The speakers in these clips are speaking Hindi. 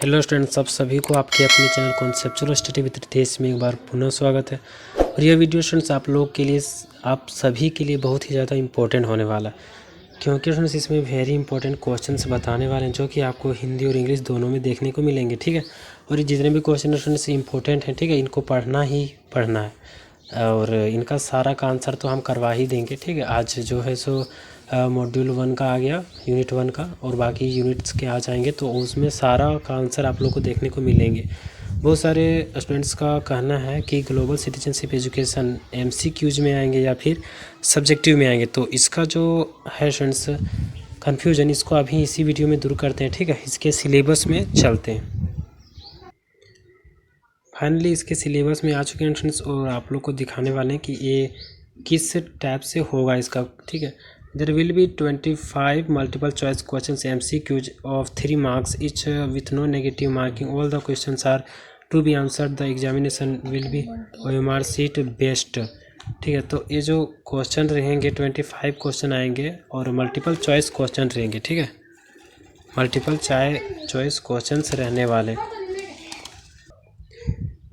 हेलो स्टूडेंट्स, आप सभी को आपके अपने channel conceptual study with Ritesh में एक बार पुनः स्वागत है। और यह वीडियो स्टूडेंट्स आप लोग के लिए, आप सभी के लिए बहुत ही ज़्यादा इंपॉर्टेंट होने वाला है, क्योंकि स्टूडेंट्स इसमें वेरी इंपॉर्टेंट क्वेश्चंस बताने वाले हैं जो कि आपको हिंदी और इंग्लिश दोनों में देखने को मिलेंगे। ठीक है, और ये जितने भी क्वेश्चन स्टूडेंट्स इंपॉर्टेंट हैं, ठीक है, इनको पढ़ना ही पढ़ना है और इनका सारा का आंसर तो हम करवा ही देंगे। ठीक है, आज जो है सो मॉड्यूल 1 का आ गया, यूनिट 1 का, और बाकी यूनिट्स के आ जाएंगे, तो उसमें सारा का आंसर आप लोग को देखने को मिलेंगे। बहुत सारे स्टूडेंट्स का कहना है कि ग्लोबल सिटीजनशिप एजुकेशन MCQs में आएंगे या फिर सब्जेक्टिव में आएंगे, तो इसका जो है स्टूडेंट्स कन्फ्यूजन, इसको अभी इसी वीडियो में दूर करते हैं। ठीक है, इसके सिलेबस में चलते हैं। फाइनली इसके सिलेबस में आ चुके हैं स्टूडेंट्स, और आप लोग को दिखाने वाले हैं कि ये किस टाइप से होगा इसका। ठीक है, there will be 25 multiple choice questions MCQs of 3 marks each with no negative marking. All the questions are to be answered. The examination will be OMR sheet based. ठीक है, तो ये जो क्वेश्चन रहेंगे 25 क्वेश्चन आएंगे और मल्टीपल चॉइस क्वेश्चन रहेंगे। ठीक है, मल्टीपल चॉइस क्वेश्चंस रहने वाले,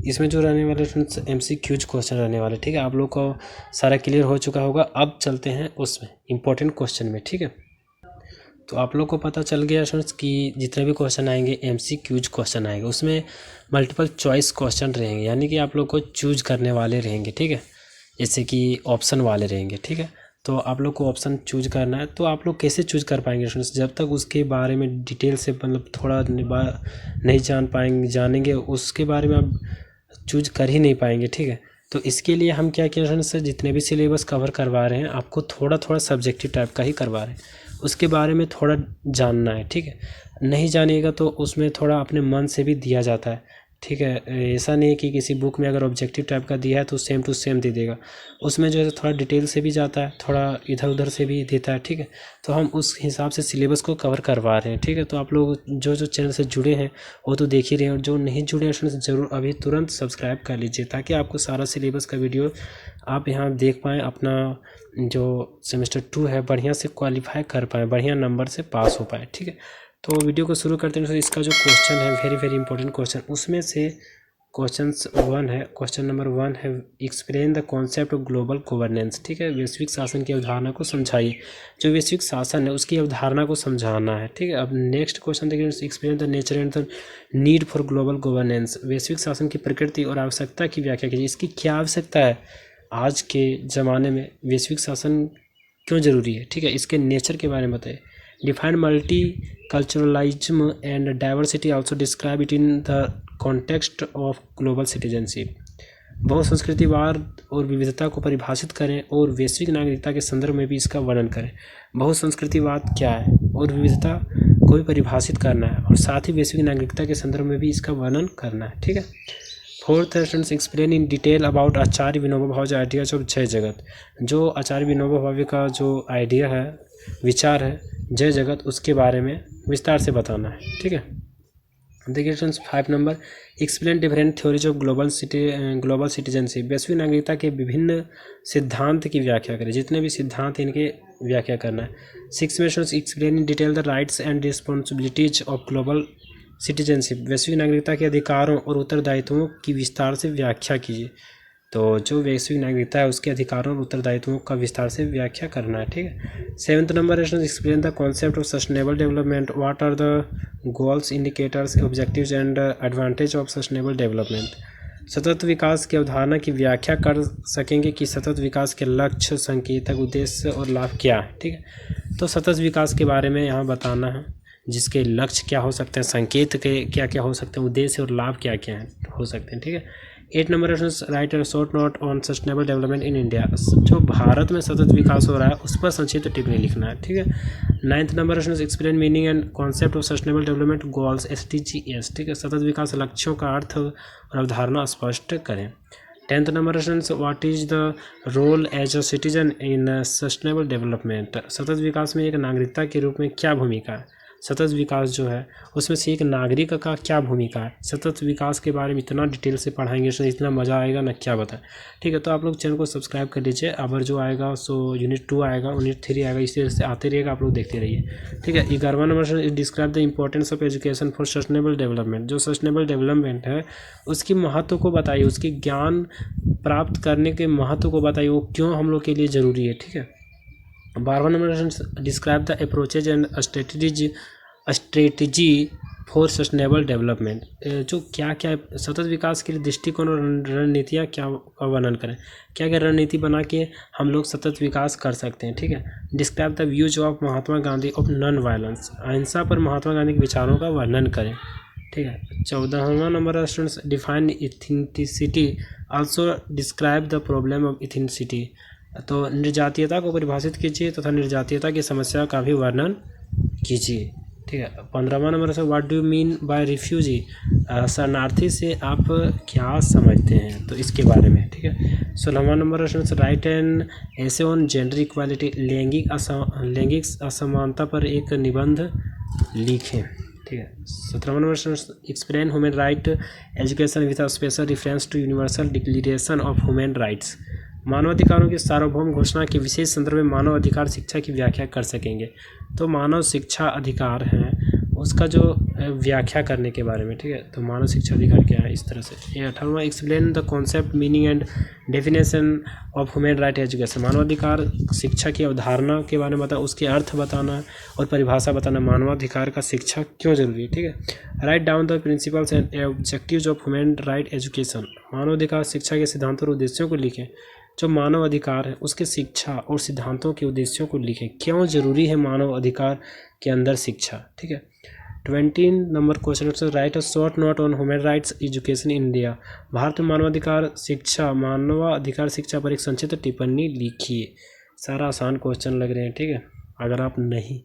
इसमें जो रहने वाले फ्रेंड्स MCQs क्वेश्चन रहने वाले। ठीक है, आप लोग को सारा क्लियर हो चुका होगा। अब चलते हैं उसमें इम्पोर्टेंट क्वेश्चन में। ठीक है, तो आप लोग को पता चल गया फ्रेंड्स कि जितने भी क्वेश्चन आएंगे MCQs क्वेश्चन आएंगे, उसमें मल्टीपल चॉइस क्वेश्चन रहेंगे, यानी कि आप लोग को चूज करने वाले रहेंगे। ठीक है, जैसे कि ऑप्शन वाले रहेंगे। ठीक है, तो आप लोग को ऑप्शन चूज करना है। तो आप लोग कैसे चूज कर पाएंगे फ्रेंड्स, जब तक उसके बारे में डिटेल से मतलब थोड़ा नहीं जानेंगे उसके बारे में आप चूज कर ही नहीं पाएंगे। ठीक है, तो इसके लिए हम क्या किया फ्रेंड्स, जितने भी सिलेबस कवर करवा रहे हैं आपको थोड़ा थोड़ा सब्जेक्टिव टाइप का ही करवा रहे हैं, उसके बारे में थोड़ा जानना है। ठीक है, नहीं जानिएगा तो उसमें थोड़ा अपने मन से भी दिया जाता है। ठीक है, ऐसा नहीं है कि किसी बुक में अगर ऑब्जेक्टिव टाइप का दिया है तो सेम टू सेम दे देगा, उसमें जो है थोड़ा डिटेल से भी जाता है, थोड़ा इधर उधर से भी देता है। ठीक है, तो हम उस हिसाब से सिलेबस को कवर करवा रहे हैं। ठीक है, तो आप लोग जो चैनल से जुड़े हैं वो तो देख ही रहे हैं, और जो नहीं जुड़े हैं उसमें ज़रूर अभी तुरंत सब्सक्राइब कर लीजिए, ताकि आपको सारा सिलेबस का वीडियो आप यहाँ देख पाएँ, अपना जो सेमेस्टर 2 है बढ़िया से क्वालिफाई कर पाएँ, बढ़िया नंबर से पास हो पाए। ठीक है, तो वीडियो को शुरू करते हैं। तो इसका जो क्वेश्चन है वेरी वेरी इंपॉर्टेंट क्वेश्चन, उसमें से क्वेश्चन नंबर 1 है, explain the concept of global governance. ठीक है, वैश्विक शासन की अवधारणा को समझाइए। जो वैश्विक शासन है उसकी अवधारणा को समझाना है। ठीक है, अब नेक्स्ट क्वेश्चन देखिए, explain the nature and the need for global governance. वैश्विक शासन की प्रकृति और आवश्यकता की व्याख्या कीजिए। इसकी क्या आवश्यकता है, आज के ज़माने में वैश्विक शासन क्यों ज़रूरी है। ठीक है, इसके नेचर के बारे में बताइए। Define multiculturalism and diversity, also describe it in the context of global citizenship. बहुसंस्कृतिवाद और विविधता को परिभाषित करें और वैश्विक नागरिकता के संदर्भ में भी इसका वर्णन करें। बहुसंस्कृतिवाद क्या है और विविधता को भी परिभाषित करना है, और साथ ही वैश्विक नागरिकता के संदर्भ में भी इसका वर्णन करना है। ठीक है, fourth students, explain in detail about Acharya Vinoba Bhave ideas of जय जगत। जो आचार्य विनोबा भावे का जो आइडिया है, विचार है जय जगत, उसके बारे में विस्तार से बताना है। ठीक है, देखिए students 5 number, explain different theories of global citizenship. वैश्विक नागरिकता के विभिन्न सिद्धांत की व्याख्या करें, जितने भी सिद्धांत इनके व्याख्या करना है। 6 में students, explain in detail the rights and responsibilities of global citizenship. वैश्विक नागरिकता के अधिकारों और उत्तरदायित्वों की विस्तार से व्याख्या कीजिए। तो जो वैश्विक नागरिकता है उसके अधिकारों और उत्तरदायित्वों का विस्तार से व्याख्या करना है। ठीक है, 7th नंबर है, explain the concept of sustainable development. What are the goals, indicators, objectives and advantage of sustainable development. सतत विकास की अवधारणा की व्याख्या कर सकेंगे कि सतत विकास के लक्ष्य, संकेतक, उद्देश्य और लाभ क्या है। ठीक है, तो सतत विकास के बारे में यहाँ बताना है, जिसके लक्ष्य क्या हो सकते हैं, संकेत के क्या क्या हो सकते हैं, उद्देश्य और लाभ क्या क्या हो सकते हैं। ठीक है, 8 नंबर है, right a short note on sustainable development in India. जो भारत में सतत विकास हो रहा है उस पर संक्षिप्त टिप्पणी लिखना है। ठीक है, 9th नंबर है, explain meaning and concept of sustainable development goals SDGs। ठीक है, सतत विकास लक्ष्यों का अर्थ और अवधारणा स्पष्ट करें। 10th नंबर है, what is the role as a citizen in sustainable development. सतत विकास में एक नागरिकता के रूप में क्या भूमिका है। सतत विकास जो है उसमें से एक नागरिक का क्या भूमिका है। सतत विकास के बारे में इतना डिटेल से पढ़ाएंगे, इतना मज़ा आएगा ना क्या बताएं। ठीक है, तो आप लोग चैनल को सब्सक्राइब कर लीजिए। अब जो आएगा सो यूनिट 2 आएगा, यूनिट 3 आएगा, इसी तरह से आते रहेगा, आप लोग देखते रहिए। ठीक है, 11वां number describe the importance of education for sustainable development. जो सस्टेनेबल डेवलपमेंट है उसकी महत्व को बताइए, उसकी ज्ञान प्राप्त करने के महत्व को बताइए, वो क्यों हम लोग के लिए ज़रूरी है। ठीक है, 12वां number describe the approaches and strategy for sustainable development. जो क्या क्या सतत विकास के लिए दृष्टिकोण और रणनीतियाँ क्या का वर्णन करें, क्या क्या रणनीति बना के हम लोग सतत विकास कर सकते हैं। ठीक है, describe the views of Mahatma Gandhi of non violence. अहिंसा पर महात्मा गांधी के विचारों का वर्णन करें। ठीक है, 14वां number students define ethnicity, also describe the problem of ethnicity. तो निर्जातीयता को परिभाषित कीजिए तथा निर्जातीयता की समस्या का भी वर्णन कीजिए। ठीक है, 15वां नंबर से what do you mean by refugee, शरणार्थी से आप क्या समझते हैं, तो इसके बारे में। ठीक है, 16वां number write and essay on gender equality, लैंगिक असमानता पर एक निबंध लिखें। ठीक है, 17वां number explain human right education with special reference to universal declaration of human rights. मानवाधिकारों की सार्वभौम घोषणा के विशेष संदर्भ में मानव अधिकार शिक्षा की व्याख्या कर सकेंगे। तो मानव शिक्षा अधिकार है उसका जो व्याख्या करने के बारे में। ठीक है, तो मानव शिक्षा अधिकार क्या है, इस तरह से। ये 18वां explain the concept meaning and definition of human right education. मानवाधिकार शिक्षा की अवधारणा के बारे में बताना, उसके अर्थ बताना और परिभाषा बताना, मानवाधिकार का शिक्षा क्यों जरूरी है। ठीक है, write down the principles and objectives of human right education. मानवाधिकार शिक्षा के सिद्धांतों और उद्देश्यों को लिखें। जो मानव अधिकार है उसके शिक्षा और सिद्धांतों के उद्देश्यों को लिखें, क्यों जरूरी है मानव अधिकार के अंदर शिक्षा। ठीक है, 20 number question right a short note on human rights education in India. Bharat में मानवाधिकार शिक्षा पर एक संक्षिप्त टिप्पणी लिखिए। सारा आसान क्वेश्चन लग रहे हैं। ठीक है, अगर आप नहीं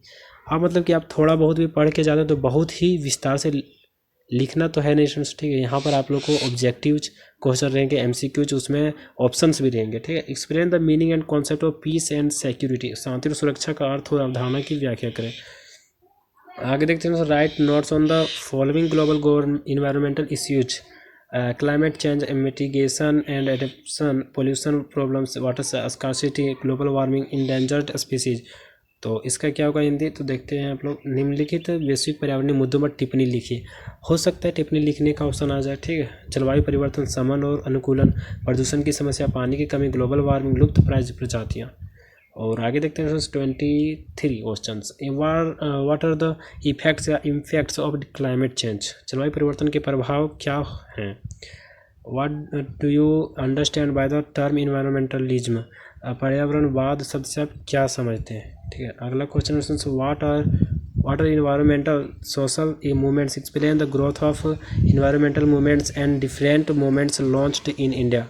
मतलब कि आप थोड़ा बहुत भी पढ़ के जाते हैं तो बहुत ही विस्तार से लिखना तो है नहीं स्टूडेंट्स। ठीक है, यहाँ पर आप लोग को ऑब्जेक्टिव क्वेश्चन रहेंगे, MCQ, उसमें ऑप्शंस भी रहेंगे। ठीक है, explain the meaning and concept of peace and security. शांति और सुरक्षा का अर्थ और अवधारणा की व्याख्या करें। आगे देखते हैं, right notes on the following global environmental issues, climate change, mitigation and adaptation, pollution problems, water scarcity, global warming, endangered species. तो इसका क्या होगा हिंदी, तो देखते हैं आप लोग। निम्नलिखित वैश्विक पर्यावरणीय मुद्दों पर टिप्पणी लिखिए। हो सकता है टिप्पणी लिखने का ऑप्शन आ जाए। ठीक है, जलवायु परिवर्तन, समन और अनुकूलन, प्रदूषण की समस्या, पानी की कमी, ग्लोबल वार्मिंग, लुप्त प्राय प्रजातियाँ। और आगे देखते हैं 23 question. What are the effects या इम्फेक्ट्स ऑफ क्लाइमेट चेंज। जलवायु परिवर्तन के प्रभाव क्या हैं। What do you understand by the term environmentalism. पर्यावरणवाद शब्द से आप क्या समझते हैं। ठीक है, अगला question what are environmental social movements, explain the growth of environmental movements and different movements launched in India.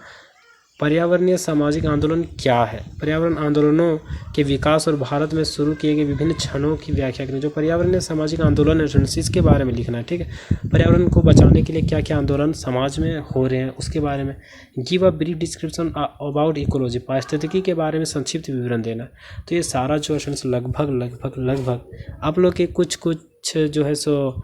पर्यावरणीय सामाजिक आंदोलन क्या है। पर्यावरण आंदोलनों के विकास और भारत में शुरू किए गए विभिन्न क्षणों की व्याख्या करें। जो पर्यावरणीय सामाजिक आंदोलन है इसके बारे में लिखना है। ठीक है, पर्यावरण को बचाने के लिए क्या क्या आंदोलन समाज में हो रहे हैं उसके बारे में। Give a brief description about ecology, पारिस्थितिकी के बारे में संक्षिप्त विवरण देना। तो ये सारा जो है लगभग आप लोग के कुछ जो है सो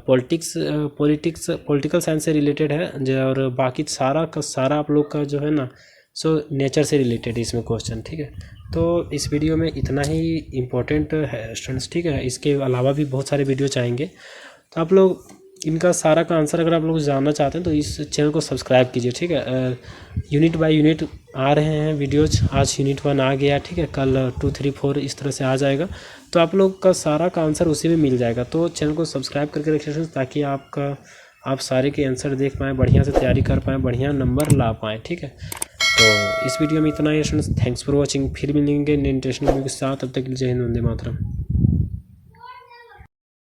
पॉलिटिकल साइंस से रिलेटेड है जो, और बाकी सारा का सारा आप लोग का जो है ना सो नेचर से रिलेटेड इसमें क्वेश्चन। ठीक है, तो इस वीडियो में इतना ही इम्पोर्टेंट है स्टूडेंट्स। ठीक है, इसके अलावा भी बहुत सारे वीडियो चाहेंगे, तो आप लोग इनका सारा का आंसर अगर आप लोग जानना चाहते हैं तो इस चैनल को सब्सक्राइब कीजिए। ठीक है, यूनिट बाय यूनिट आ रहे हैं वीडियोज। आज यूनिट 1 आ गया। ठीक है, कल 2, 3, 4 इस तरह से आ जाएगा, तो आप लोग का सारा का आंसर उसी में मिल जाएगा। तो चैनल को सब्सक्राइब करके रखिए ताकि आप सारे के आंसर देख पाएँ, बढ़िया से तैयारी कर पाएँ, बढ़िया नंबर ला पाएँ। ठीक है, तो इस वीडियो में इतना ही स्टूडेंट्स। Thanks for watching. फिर मिलेंगे इंटरेस्टिंग वीडियो के साथ, तब तक के लिए जय हिंद, वंदे मातरम।